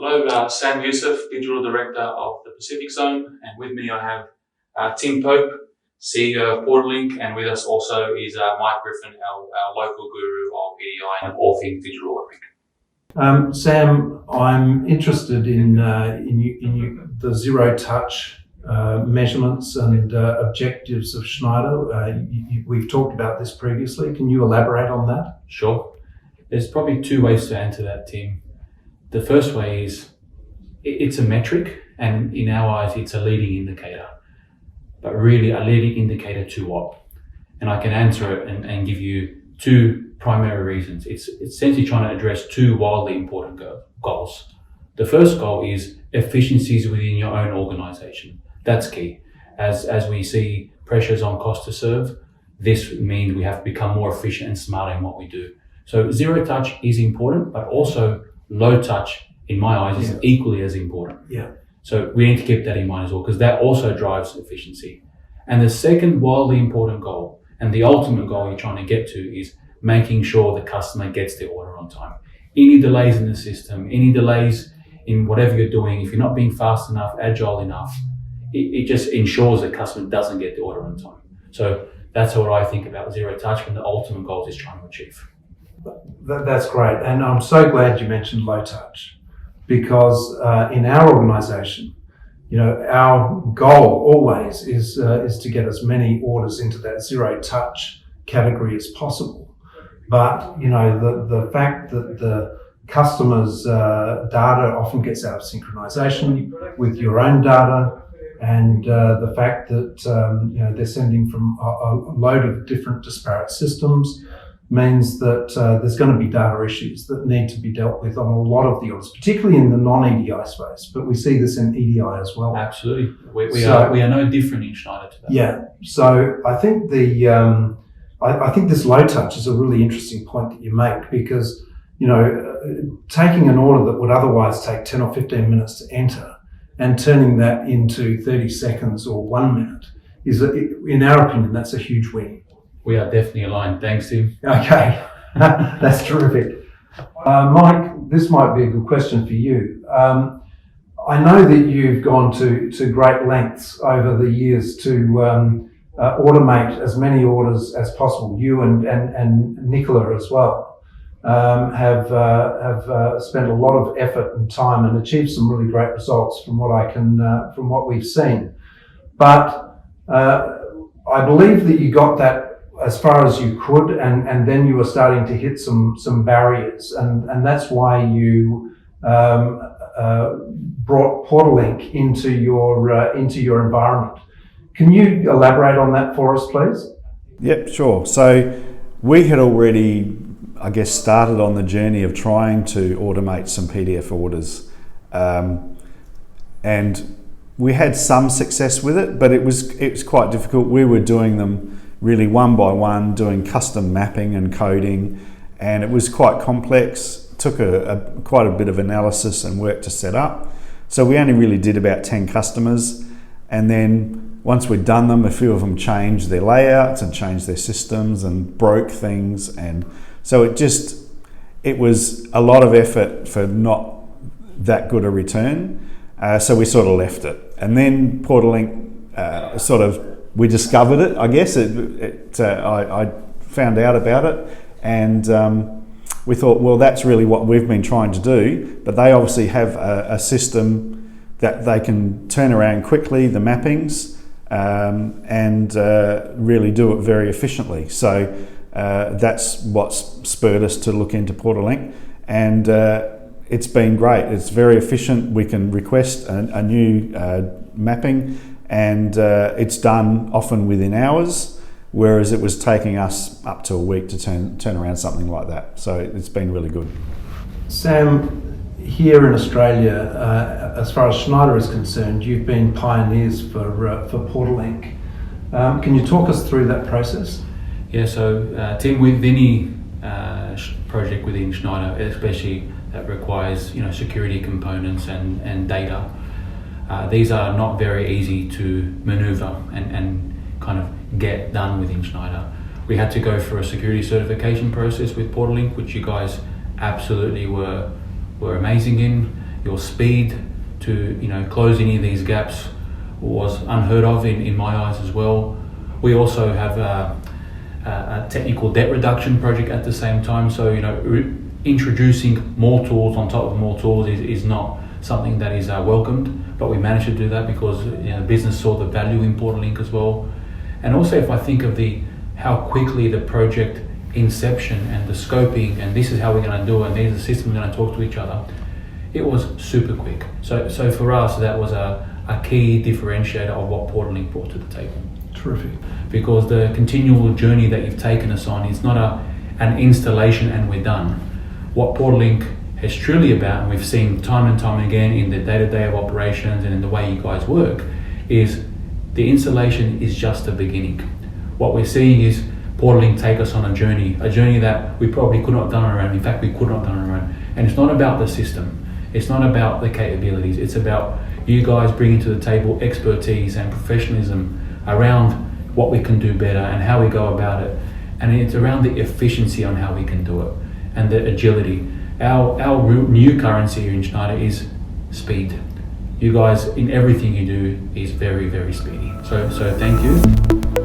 Hello, Sam Youssif, Digital Director of the Pacific Zone, and with me I have Tim Pope, CEO of Portalink, and with us also is Mike Griffin, our local guru of EDI and all things digital ordering. Sam, I'm interested in the zero-touch measurements and objectives of Schneider. We've talked about this previously. Can you elaborate on that? Sure. There's probably two ways to answer that, Tim. The first way is it's a metric, and in our eyes, it's a leading indicator. But really, a leading indicator to what? And I can answer it and give you two primary reasons. It's essentially trying to address two wildly important goals. The first goal is efficiencies within your own organization. That's key. As we see pressures on cost to serve, this means we have to become more efficient and smarter in what we do. So zero touch is important, but also low touch, in my eyes, is equally as important. Yeah. So we need to keep that in mind as well, because that also drives efficiency. And the second wildly important goal, and the ultimate goal you're trying to get to, is making sure the customer gets their order on time. Any delays in the system, any delays in whatever you're doing, if you're not being fast enough, agile enough, it just ensures the customer doesn't get the order on time. So that's what I think about zero touch, and the ultimate goal is trying to achieve. That's great, and I'm so glad you mentioned low touch, because in our organisation, our goal always is to get as many orders into that zero touch category as possible. But the fact that the customer's data often gets out of synchronization with your own data, and the fact that they're sending from a load of different disparate systems means that there's going to be data issues that need to be dealt with on a lot of the orders, particularly in the non-EDI space, but we see this in EDI as well. Absolutely. We are no different in Schneider today. Yeah. So I think I think this low touch is a really interesting point that you make, because taking an order that would otherwise take 10 or 15 minutes to enter and turning that into 30 seconds or 1 minute is, in our opinion, that's a huge win. We are definitely aligned. Thanks, Tim. Okay, that's terrific. Mike, this might be a good question for you. I know that you've gone to great lengths over the years to automate as many orders as possible. You and Nicola as well have spent a lot of effort and time and achieved some really great results from what we've seen. But I believe that you got that as far as you could, and then you were starting to hit some barriers, and that's why you brought Portalink into your environment. Can you elaborate on that for us, please? Yep, sure. So we had already, I guess, started on the journey of trying to automate some PDF orders, and we had some success with it, but it was quite difficult. We were doing them really one by one, doing custom mapping and coding, and it was quite complex. It took quite a bit of analysis and work to set up. So we only really did about 10 customers, and then once we'd done them, a few of them changed their layouts and changed their systems and broke things, and so it was a lot of effort for not that good a return. So we sort of left it, and then Portalink we discovered it, I guess. I found out about it, and we thought, well, that's really what we've been trying to do. But they obviously have a system that they can turn around quickly, the mappings, and really do it very efficiently. So that's what spurred us to look into Portalink, and it's been great. It's very efficient. We can request a new mapping, and it's done often within hours, whereas it was taking us up to a week to turn around something like that. So it's been really good. Sam, here in Australia, as far as Schneider is concerned, you've been pioneers for Portalink. Can you talk us through that process? Yeah, so Tim, with any project within Schneider, especially that requires security components and data, these are not very easy to maneuver and kind of get done within Schneider. We had to go through a security certification process with Portalink, which you guys absolutely were amazing in. your speed to close any of these gaps was unheard of in my eyes as well. We also have a technical debt reduction project at the same time. So introducing more tools on top of more tools is not something that is welcomed, but we managed to do that because business saw the value in Portalink as well. And also, if I think of how quickly the project inception and the scoping and this is how we're going to do it and these are the systems we're going to talk to each other, it was super quick. So for us, that was a key differentiator of what Portalink brought to the table. Terrific. Because the continual journey that you've taken us on is not an installation and we're done. What Portalink is truly about, and we've seen time and time again in the day-to-day of operations and in the way you guys work, is the installation is just the beginning. What we're seeing is Portalink take us on a journey that we probably could not have done on our own. In fact, we could not have done on our own. And it's not about the system. It's not about the capabilities. It's about you guys bringing to the table expertise and professionalism around what we can do better and how we go about it. And it's around the efficiency on how we can do it and the agility. Our new currency here in Schneider is speed. You guys, in everything you do, is very, very speedy. So thank you.